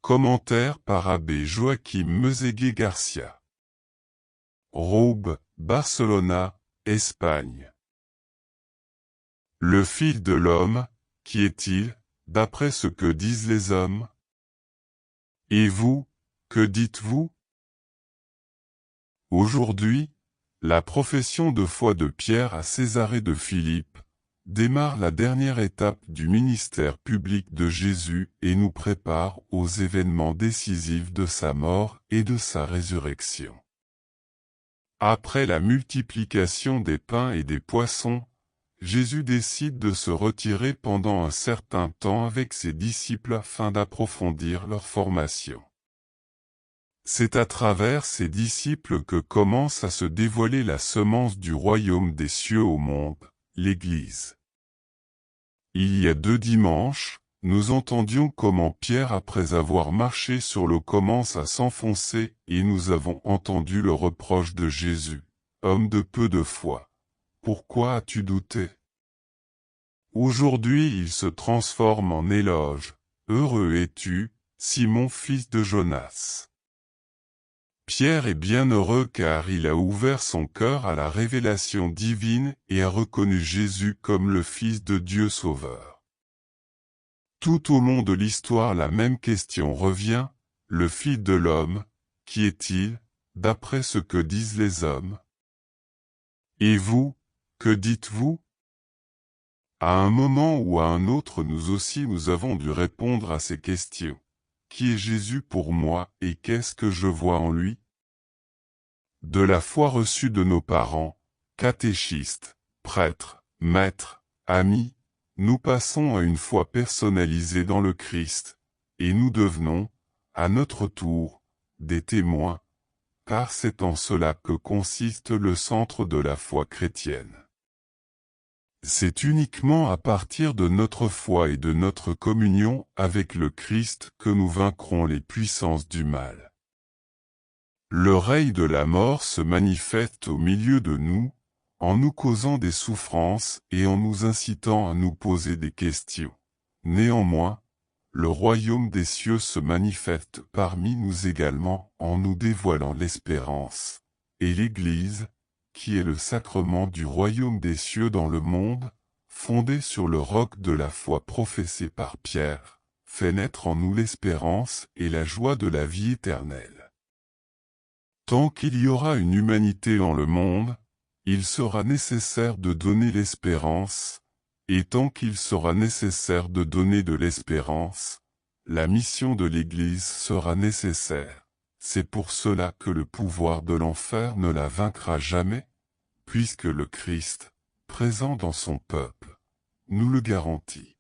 Commentaire par Abbé Joaquim Meseguer Garcia. Roube, Barcelona, Espagne. Le Fils de l'homme, qui est-il, d'après ce que disent les hommes? Et vous, que dites-vous? Aujourd'hui, la profession de foi de Pierre à Césarée de Philippe démarre la dernière étape du ministère public de Jésus et nous prépare aux événements décisifs de sa mort et de sa résurrection. Après la multiplication des pains et des poissons, Jésus décide de se retirer pendant un certain temps avec ses disciples afin d'approfondir leur formation. C'est à travers ses disciples que commence à se dévoiler la semence du royaume des cieux au monde, l'Église. Il y a 2 dimanches, nous entendions comment Pierre après avoir marché sur l'eau commence à s'enfoncer et nous avons entendu le reproche de Jésus. Homme de peu de foi, pourquoi as-tu douté? Aujourd'hui il se transforme en éloge. Heureux es-tu, Simon fils de Jonas. Pierre est bien heureux car il a ouvert son cœur à la révélation divine et a reconnu Jésus comme le Fils de Dieu Sauveur. Tout au long de l'histoire la même question revient, le Fils de l'homme, qui est-il, d'après ce que disent les hommes? Et vous, que dites-vous? À un moment ou à un autre nous aussi nous avons dû répondre à ces questions. Qui est Jésus pour moi et qu'est-ce que je vois en lui? De la foi reçue de nos parents, catéchistes, prêtres, maîtres, amis, nous passons à une foi personnalisée dans le Christ, et nous devenons, à notre tour, des témoins, car c'est en cela que consiste le centre de la foi chrétienne. C'est uniquement à partir de notre foi et de notre communion avec le Christ que nous vaincrons les puissances du mal. Le règne de la mort se manifeste au milieu de nous, en nous causant des souffrances et en nous incitant à nous poser des questions. Néanmoins, le royaume des cieux se manifeste parmi nous également en nous dévoilant l'espérance, et l'Église, qui est le sacrement du royaume des cieux dans le monde, fondé sur le roc de la foi professée par Pierre, fait naître en nous l'espérance et la joie de la vie éternelle. Tant qu'il y aura une humanité dans le monde, il sera nécessaire de donner l'espérance, et tant qu'il sera nécessaire de donner de l'espérance, la mission de l'Église sera nécessaire. C'est pour cela que le pouvoir de l'enfer ne la vaincra jamais, puisque le Christ, présent dans son peuple, nous le garantit.